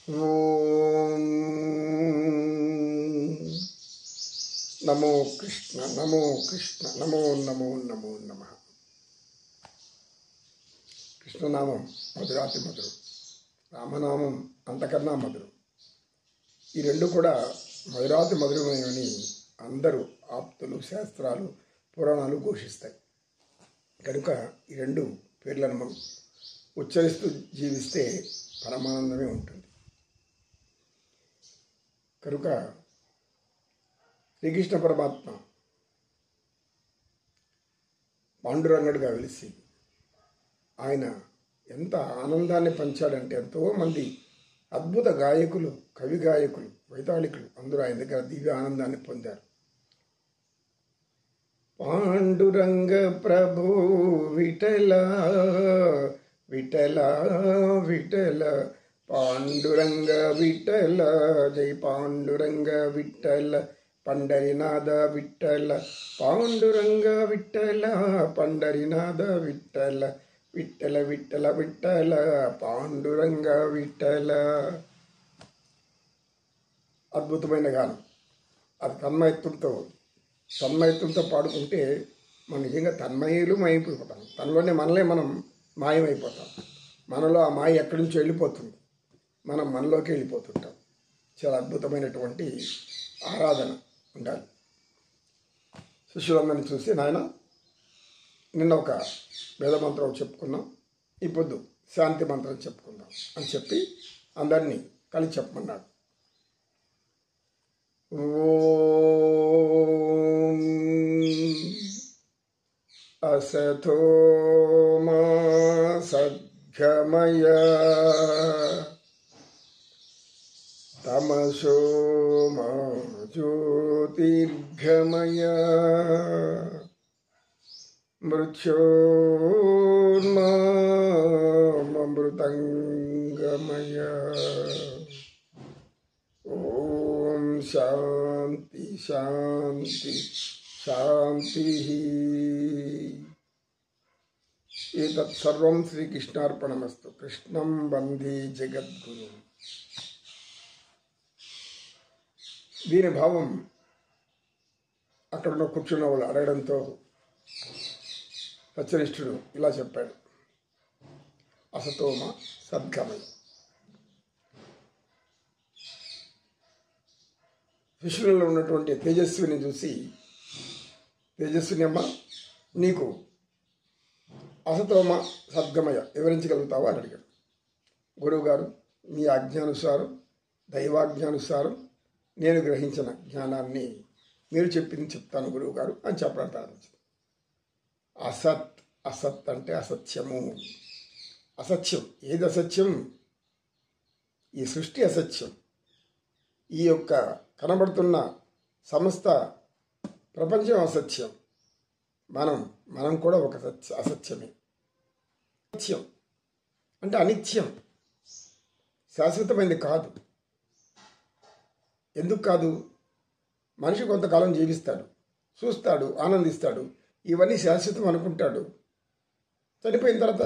ఓం నమో కృష్ణ నమో కృష్ణ నమో నమో నమో నమ. కృష్ణనామం మధురాతి మధురం, రామనామం అంతకన్నా మధురం. ఈ రెండు కూడా మధురాతి మధురమని అందరూ ఆప్తులు, శాస్త్రాలు, పురాణాలు ఘోషిస్తాయి. కనుక ఈ రెండు పేర్లను మనం ఉచ్చరిస్తూ జీవిస్తే పరమానందమే ఉంటుంది. కనుక శ్రీకృష్ణ పరమాత్మ పాండురంగడుగా వెలిసి ఆయన ఎంత ఆనందాన్ని పంచాడంటే ఎంతోమంది అద్భుత గాయకులు, కవి గాయకులు, వైతాళికులు అందరూ ఆయన దగ్గర దివ్య ఆనందాన్ని పొందారు. పాండురంగ ప్రభు విఠల విఠల విఠల పాండురంగ విఠల, జై పాండురంగ విఠల, పండరినాథ విఠల, పాండురంగ విఠల, పండరినాథ విఠల, విఠల విఠల విఠల, పాండురంగ విఠల. అద్భుతమైన గానం. అది తన్మయత్వంతో పాడుకుంటే మనం నిజంగా తన్మయులు అయిపోతాం. తనలోనే మనలే మనం మాయమైపోతాం. మనలో ఆ మాయ ఎక్కడి నుంచో వెళ్ళిపోతుంది, మనం మనలోకి వెళ్ళిపోతుంటాం. చాలా అద్భుతమైనటువంటి ఆరాధన ఉండాలి. శిష్యులందరినీ చూసి, నాయన నిన్న ఒక వేదమంత్రం చెప్పుకున్నాం, ఈ పొద్దు శాంతి మంత్రం చెప్పుకుందాం అని చెప్పి అందరినీ కలిసి చెప్పమన్నాడు. ఓం అసతో మా సద్గమయ తమసో మా జ్యోతిర్గమయ మృత్యోర్మృతంగమయ. ఓం శాంతి శాంతి శాంతి. ఏతత్ సర్వం శ్రీకృష్ణార్పణమస్తు. కృష్ణం వందే జగద్గురు. దీని భావం అక్కడ కూర్చున్న వాళ్ళు అడగడంతో సత్యనిష్ఠుడు ఇలా చెప్పాడు, అసతోమ సద్గమయ. శిష్యులలో ఉన్నటువంటి తేజస్విని చూసి, తేజస్విని అమ్మ, నీకు అసతోమ సద్గమయ వివరించగలుగుతావా అని అడిగాడు. గురువుగారు, మీ ఆజ్ఞానుసారం, దైవాజ్ఞానుసారం నేను గ్రహించిన జ్ఞానాన్ని మీరు చెప్పింది చెప్తాను గురువుగారు అని చెప్పడం ప్రారంభించింది. అసత్, అసత్ అంటే అసత్యము. అసత్యం. ఏది అసత్యం? ఈ సృష్టి అసత్యం. ఈ యొక్క కనబడుతున్న సమస్త ప్రపంచం అసత్యం. మనం కూడా ఒక అసత్యమే. సత్యం అంటే అనిత్యం, శాశ్వతమైనది కాదు. ఎందుకు కాదు? మనిషి కొంతకాలం జీవిస్తాడు, చూస్తాడు, ఆనందిస్తాడు, ఇవన్నీ శాశ్వతం అనుకుంటాడు. చనిపోయిన తర్వాత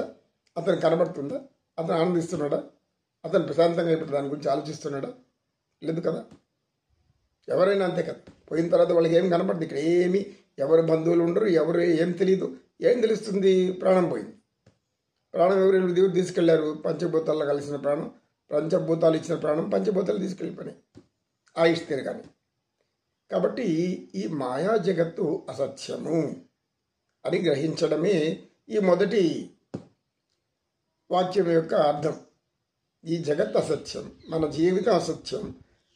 అతను కనబడుతుందా? అతను ఆనందిస్తున్నాడా? అతను ప్రశాంతంగా ఇప్పుడు దాని గురించి ఆలోచిస్తున్నాడా? లేదు కదా. ఎవరైనా అంతే కదా. పోయిన తర్వాత వాళ్ళకి ఏం కనబడుతుంది? ఇక్కడ ఏమి, ఎవరు బంధువులు ఉండరు, ఎవరు ఏం తెలియదు. ఏం తెలుస్తుంది? ప్రాణం పోయింది. ప్రాణం ఎవరు దేవుడు తీసుకెళ్లారు? పంచభూతాల్లో కలిసిన ప్రాణం, పంచభూతాలు ఇచ్చిన ప్రాణం పంచభూతాలు తీసుకెళ్ళిపోయినాయి ఆయుష్ తీరగానే. కాబట్టి ఈ మాయా జగత్తు అసత్యము అని గ్రహించడమే ఈ మొదటి వాక్యం యొక్క అర్థం. ఈ జగత్ అసత్యం, మన జీవితం అసత్యం,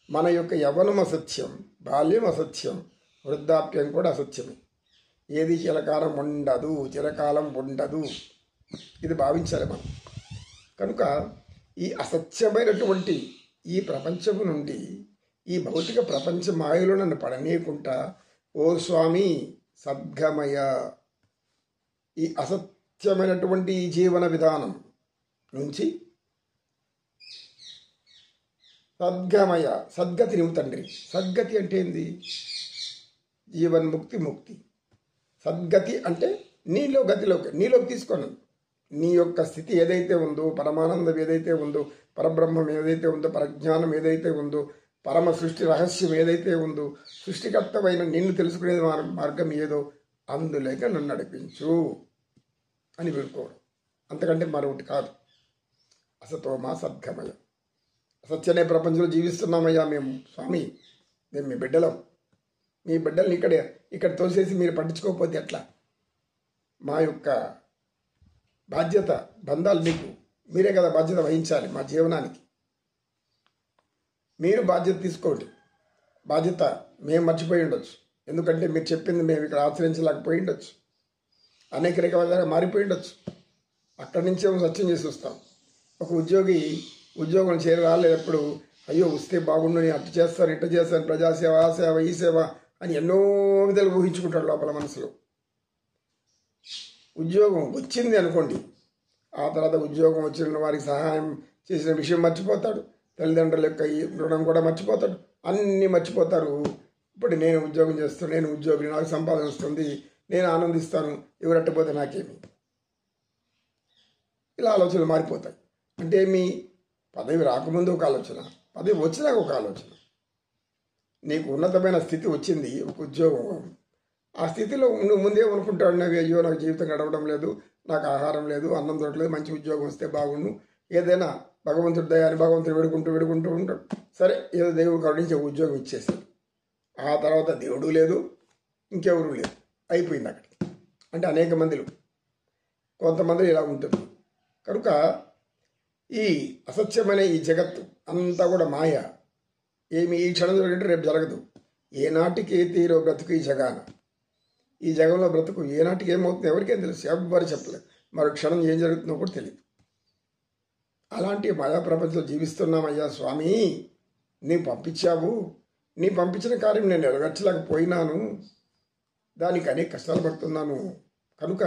మన యొక్క యవ్వనం అసత్యం, బాల్యం అసత్యం, వృద్ధాప్యం కూడా అసత్యమే. ఏది చిరకాలం ఉండదు, ఇది భావించాలి మనం. కనుక ఈ అసత్యమైనటువంటి ఈ ప్రపంచము నుండి, ఈ భౌతిక ప్రపంచ మాయలో నన్ను పడనీయకుండా, ఓ స్వామి సద్గమయ, ఈ అసత్యమైనటువంటి ఈ జీవన విధానం నుంచి సద్గమయ, సద్గతి నువ్వు తండ్రి. సద్గతి అంటే ఏంది? జీవన్ముక్తి, ముక్తి. సద్గతి అంటే నీలోకి తీసుకోను. నీ యొక్క స్థితి ఏదైతే ఉందో, పరమానందం ఏదైతే ఉందో, పరబ్రహ్మం ఏదైతే ఉందో, పరజ్ఞానం ఏదైతే ఉందో, పరమ సృష్టి రహస్యం ఏదైతే ఉందో, సృష్టికర్తమైన నిన్ను తెలుసుకునే మార్గం ఏదో అందులేక నన్ను నడిపించు అని వేడుకోవడం. అంతకంటే మరొకటి కాదు. అసతోమా సద్గమయ. అసత్యనే ప్రపంచంలో జీవిస్తున్నామయ్యా మేము. స్వామి, మేము మీ బిడ్డలం. మీ బిడ్డల్ని ఇక్కడ తోసేసి మీరు పట్టించుకోకపోతే ఎట్లా? మా యొక్క బాధ్యత, బంధాలు మీకు మీరే కదా బాధ్యత వహించాలి. మా జీవనానికి మీరు బాధ్యత తీసుకోండి. బాధ్యత మేము మర్చిపోయి ఉండొచ్చు. ఎందుకంటే మీరు చెప్పింది మేము ఇక్కడ ఆచరించలేకపోయి ఉండొచ్చు. అనేక రకాలుగా మారిపోయి ఉండొచ్చు. అక్కడి నుంచే సత్యం చేసి వస్తాం. ఒక ఉద్యోగి ఉద్యోగం చేరి రాలేదప్పుడు, అయ్యో వస్తే బాగుండు, నేను అటు చేస్తాను ఇటు చేస్తాను, ప్రజాసేవ, ఆ సేవ, ఈ సేవ అని ఎన్నో విధాలు ఊహించుకుంటాడు లోపల మనసులో. ఉద్యోగం వచ్చింది అనుకోండి, ఆ తర్వాత ఉద్యోగం వచ్చిన వారికి సహాయం చేసిన విషయం మర్చిపోతాడు. తల్లిదండ్రుల యొక్క రుణం కూడా మర్చిపోతాడు. అన్నీ మర్చిపోతారు. ఇప్పుడు నేను ఉద్యోగం చేస్తాను, నేను ఉద్యోగిని, నాకు సంపాదన వస్తుంది, నేను ఆనందిస్తాను, ఎవరట్టపోతే నాకేమి, ఇలా ఆలోచనలు మారిపోతాయి. అంటే మీ పదవి రాకముందు ఒక ఆలోచన, పదవి వచ్చినాక ఒక ఆలోచన. నీకు ఉన్నతమైన స్థితి వచ్చింది, ఒక ఉద్యోగం. ఆ స్థితిలో నువ్వు ముందే అనుకుంటాడు, నాకు అయ్యో నాకు జీవితం గడవడం లేదు, నాకు ఆహారం లేదు, అన్నం దొరకలేదు, మంచి ఉద్యోగం వస్తే బాగుండు, ఏదైనా భగవంతుడి దయాన్ని భగవంతుడు వేడుకుంటూ ఉంటాడు. సరే, ఏదో దేవుడు కరుణించి ఉద్యోగం ఇచ్చేసాడు. ఆ తర్వాత దేవుడు లేదు, ఇంకెవరూ లేదు, అయిపోయింది అక్కడ. అంటే అనేక మందిలో కొంతమంది ఇలా ఉంటుంది. కనుక ఈ అసత్యమైన ఈ జగత్తు అంతా కూడా మాయ. ఏమి ఈ క్షణం జరిగితే రేపు జరగదు. ఏనాటికి తీరో బ్రతుకు ఈ జగాన. ఈ జగంలో బ్రతుకు ఏనాటికి ఏమవుతుందో ఎవరికేం తెలుసు, ఎవ్వరు చెప్పలేదు. మరో క్షణం ఏం జరుగుతుందో కూడా తెలియదు. అలాంటి మాయా ప్రపంచంలో జీవిస్తున్నామయ్యా స్వామి. నీ పంపించావు, నీ పంపించిన కార్యం నేను నెరవేర్చలేకపోయినాను, దానికి అనేక కష్టాలు పడుతున్నాను. కనుక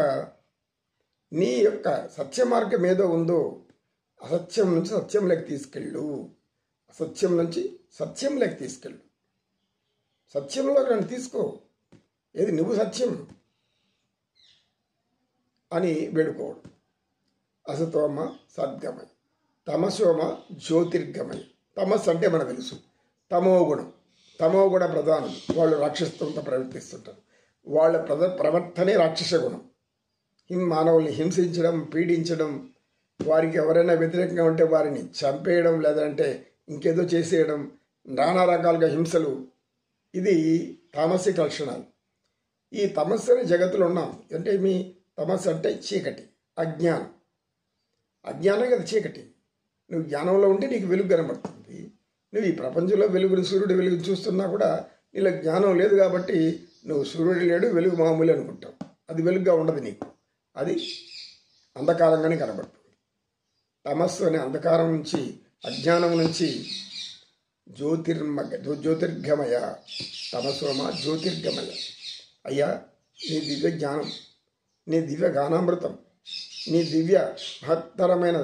నీ యొక్క సత్య మార్గం ఏదో ఉందో అసత్యం నుంచి సత్యంలోకి తీసుకెళ్ళు, అసత్యం నుంచి సత్యంలోకి తీసుకెళ్ళు, సత్యంలోకి నన్ను తీసుకో. ఏది నువ్వు సత్యం అని వేడుకోవడం. అసతోమ సద్గమయ, తమసోమ జ్యోతిర్గమయ. తమస్సు అంటే మనకు తెలుసు, తమో గుణం. తమో గుణ ప్రధానం. వాళ్ళు రాక్షసత్వంతో ప్రవర్తిస్తుంటారు. వాళ్ళ ప్రవర్తనే రాక్షస గుణం. మానవుల్ని హింసించడం, పీడించడం, వారికి ఎవరైనా వ్యతిరేకంగా ఉంటే వారిని చంపేయడం, లేదంటే ఇంకేదో చేసేయడం, నానా రకాలుగా హింసలు. ఇది తామసిక లక్షణాలు. ఈ తమస్సు అనే జగత్తులో ఉన్నాం. అంటే మీ తమస్సు అంటే చీకటి, అజ్ఞానం. అజ్ఞానం కదా చీకటి. నువ్వు జ్ఞానంలో ఉంటే నీకు వెలుగు కనబడుతుంది. నువ్వు ఈ ప్రపంచంలో వెలుగుని, సూర్యుడి వెలుగు చూస్తున్నా కూడా నీలో జ్ఞానం లేదు కాబట్టి నువ్వు సూర్యుడు లేడు, వెలుగు మామూలు అనుకుంటావు. అది వెలుగుగా ఉండదు నీకు, అది అంధకారంగానే కనబడుతుంది. తమస్సు అనే అంధకారం నుంచి, అజ్ఞానం నుంచి జ్యోతిర్గమయ, తమసోమ జ్యోతిర్గమయ. అయ్యా, నీ దివ్య జ్ఞానం, నీ దివ్య గానామృతం, నీ దివ్య మహత్తరమైన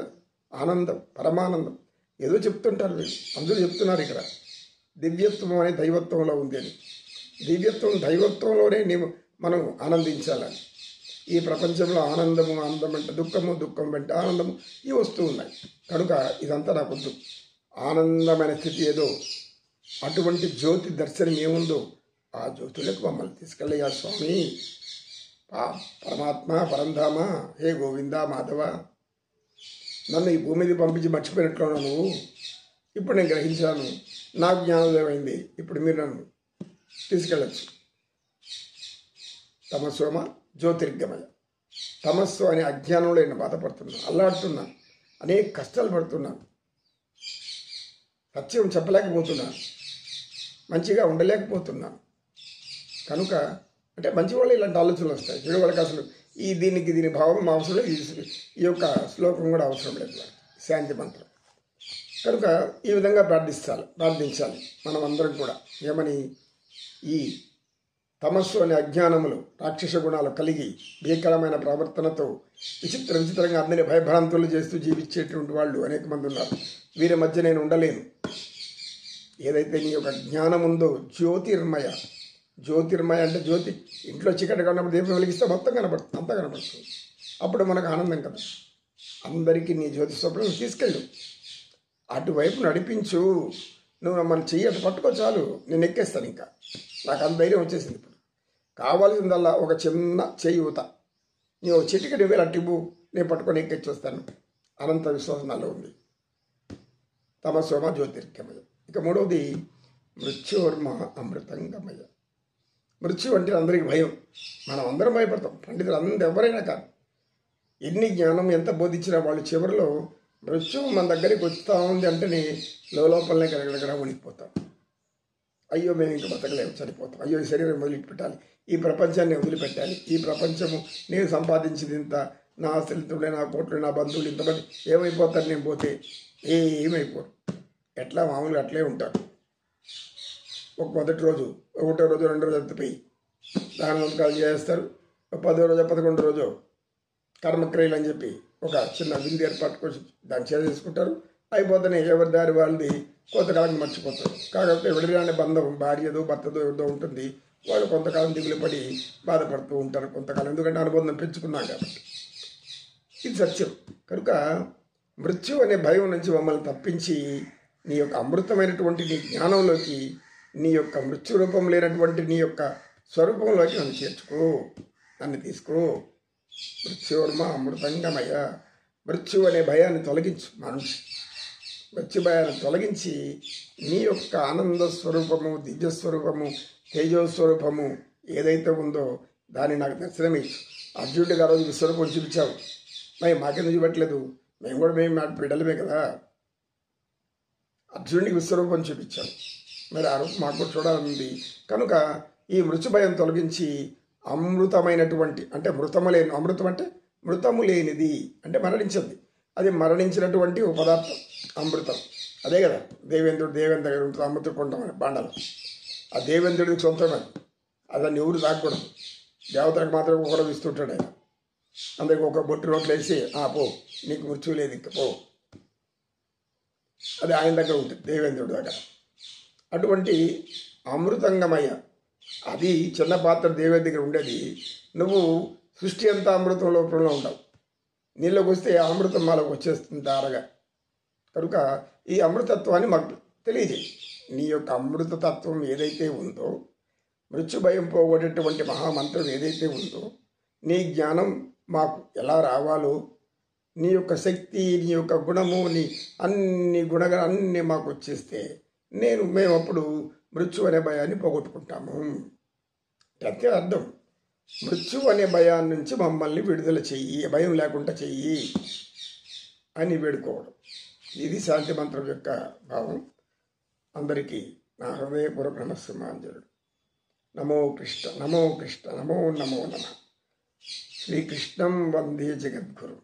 ఆనందం, పరమానందం ఏదో చెప్తుంటారు వీళ్ళు. అందరూ చెప్తున్నారు ఇక్కడ దివ్యత్వం అనే దైవత్వంలో ఉంది అని. దివ్యత్వం దైవత్వంలోనే మనం ఆనందించాలని. ఈ ప్రపంచంలో ఆనందము ఆనందం అంటే దుఃఖము, దుఃఖం అంటే ఆనందము, ఇవి వస్తూ ఉన్నాయి. కనుక ఇదంతా నాకొద్దు. ఆనందమైన స్థితి ఏదో, అటువంటి జ్యోతి దర్శనం ఏముందో ఆ జ్యోతులకు మమ్మల్ని తీసుకెళ్ళయ్యా స్వామి. పరమాత్మ, పరంధామ, హే గోవింద మాధవ, నన్ను ఈ భూమి మీద పంపించి మర్చిపోయినట్లున్నా నువ్వు. ఇప్పుడు నేను గ్రహించాను, నాకు జ్ఞానోదయం అయింది. ఇప్పుడు మీరు నన్ను తీసుకెళ్ళచ్చు. తమసోమ జ్యోతిర్గమయ. తమస్సు అనే అజ్ఞానంలో నేను బాధపడుతున్నాను, అల్లాడుతున్నాను, అనేక కష్టాలు పడుతున్నాను, సత్యం చెప్పలేకపోతున్నాను, మంచిగా ఉండలేకపోతున్నాను. కనుక అంటే మంచి వాళ్ళు ఇలాంటి ఆలోచనలు వస్తాయి. చెడు వాళ్ళకి అసలు దీని భావం అవసరం లేదు. ఈ యొక్క శ్లోకం కూడా అవసరం లేదు, శాంతి మంత్రం. కనుక ఈ విధంగా ప్రార్థించాలి మనం అందరం కూడా. ఏమని? ఈ తమస్సు అనే అజ్ఞానములు, రాక్షస గుణాలు కలిగి భీకరమైన ప్రవర్తనతో విచిత్రంగా అందరినీ భయభ్రాంతులు చేస్తూ జీవించేటువంటి వాళ్ళు అనేక మంది ఉన్నారు. వీరి మధ్య నేను ఉండలేను. ఏదైతే నీ యొక్క జ్ఞానం ఉందో జ్యోతిర్మయ. జ్యోతిర్మయ అంటే జ్యోతి. ఇంట్లో చీకటి కన్నప్పుడు దీపం వెలిగిస్తే మొత్తం కనబడుతుంది, అంతా కనబడుతుంది. అప్పుడు మనకు ఆనందం కదా. అందరికీ నీ జ్యోతి స్వప్నం తీసుకెళ్ళు. అటువైపు నడిపించు. నువ్వు మమ్మల్ని చెయ్యి అటు పట్టుకో చాలు, నేను ఎక్కేస్తాను. ఇంకా నాకు అంత ధైర్యం వచ్చేసింది. ఇప్పుడు కావాల్సిందల్లా ఒక చిన్న చేయూత. నీవు చిటికి నువ్వే అట్టివ్వు, నేను పట్టుకొని ఎక్కించి వస్తాను. అనంత విశ్వాసం నాలో ఉంది. తమసోమ జ్యోతిర్గమయ. ఇక మూడవది మృత్యోర్మ అమృతంగమయ. మృత్యు అంటే అందరికీ భయం. మనం అందరం భయపడతాం. పండితులు అందరూ ఎవరైనా కాదు, ఎన్ని జ్ఞానం ఎంత బోధించినా వాళ్ళు చివరిలో మృత్యువు మన దగ్గరికి వస్తూ ఉంది అంటేనే లోపలనే కలగడగడ ఉనికిపోతాం. అయ్యో మేము ఇంకా బతకలేము, చనిపోతాం. అయ్యో ఈ శరీరం వదిలిపెట్టాలి, ఈ ప్రపంచాన్ని వదిలిపెట్టాలి. ఈ ప్రపంచము నేను సంపాదించింది ఇంత, నా ఆస్తులతోనే, నా కోట్లు, నా బంధువులు ఇంతమంది ఏమైపోతారు నేను పోతే? ఏమైపోరు. ఎట్లా మామూలుగా అట్లే ఉంటారు. ఒక మొదటి రోజు, ఒకటో రోజు, రెండో రోజు ఎత్తిపోయి దానవంతకాలు చేస్తారు. 10వ రోజు 11వ రోజు కర్మక్రియలు అని చెప్పి ఒక చిన్న విందు ఏర్పాటు కోసం దాన్ని చేసుకుంటారు. అయిపోతేనే ఎవరి దారి వాళ్ళది కొంతకాలం మర్చిపోతారు. కాకపోతే విడరాని బంధం భార్యదో భర్తదో ఎవరిదో ఉంటుంది. వాళ్ళు కొంతకాలం దిగులు పడి బాధపడుతూ ఉంటారు కొంతకాలం, ఎందుకంటే అనుబంధం పెంచుకున్నాం కాబట్టి. ఇది సత్యం. కనుక మృత్యు అనే భయం నుంచి మమ్మల్ని తప్పించి నీ యొక్క అమృతమైనటువంటి నీ జ్ఞానంలోకి, నీ యొక్క మృత్యు రూపం లేనటువంటి నీ యొక్క స్వరూపంలోకి నన్ను చేర్చుకో, నన్ను తీసుకో. మృత్యోర్మ అమృతంగమయ. మృత్యు అనే భయాన్ని తొలగించు. మనిషి మృత్యు భయాన్ని తొలగించి నీ యొక్క ఆనంద స్వరూపము, దివ్యస్వరూపము, తేజోస్వరూపము ఏదైతే ఉందో దాన్ని నాకు దర్శనమిచ్చు. అర్జునుడికి ఆ రోజు విశ్వరూపం చూపించావు, మరి మాకెందుకు చూపెట్టలేదు? మేము కూడా మా బిడ్డలమే కదా. అర్జునుడికి విశ్వరూపం చూపించావు, మరి ఆ రూపం మాకు కూడా చూడాలని. కనుక ఈ మృత్యు భయం తొలగించి అమృతమైనటువంటి, అంటే మృతము లేని, అమృతం అంటే మృతము లేనిది అంటే మరణించింది, అది మరణించినటువంటి ఒక పదార్థం అమృతం. అదే కదా దేవేంద్రుడు దగ్గర ఉంటుంది అమృతం కొంటామని బాండాలు. ఆ దేవేంద్రుడికి సొంతమని, అదాన్ని ఎవరు తాకూడదు. దేవతలకు మాత్రం ఒకరు ఇస్తుంటాడు ఆయన. అందరికి ఒక బొట్టు రోట్లు వేసి పో, నీకు మృత్యు లేదు ఇంక పో. అది ఆయన దగ్గర ఉంటుంది, దేవేంద్రుడి దగ్గర. అటువంటి అమృతంగమయ్య, అది చిన్న పాత్ర దేవేంద్రుడి దగ్గర ఉండేది. నువ్వు సృష్టి అంతా అమృతం లోపల ఉంటావు. నీళ్ళకి వస్తే అమృతం మాలకు వచ్చేస్తుంది ధారగా. కనుక ఈ అమృతత్వాన్ని మాకు తెలియజేయి. నీ యొక్క అమృతతత్వం ఏదైతే ఉందో, మృత్యు భయం పోగొట్టేటువంటి మహామంత్రం ఏదైతే ఉందో, నీ జ్ఞానం మాకు ఎలా రావాలో, నీ యొక్క శక్తి, నీ యొక్క గుణము, నీ అన్ని గుణగణాలన్నీ మాకు వచ్చేస్తే మేము అప్పుడు మృత్యు అనే భయాన్ని పోగొట్టుకుంటాము. అంతే అర్థం. మృత్యు అనే భయాన్ని నుంచి మమ్మల్ని విడుదల చెయ్యి, భయం లేకుండా చెయ్యి అని వేడుకోవడం. ఇది శాంతి మంత్రం యొక్క భావం. అందరికీ నా హృదయపూర్వక నమస్సుమాంజలుడు. నమో కృష్ణ, నమో కృష్ణ, నమో నమో నమ. శ్రీకృష్ణం వందే జగద్గురు.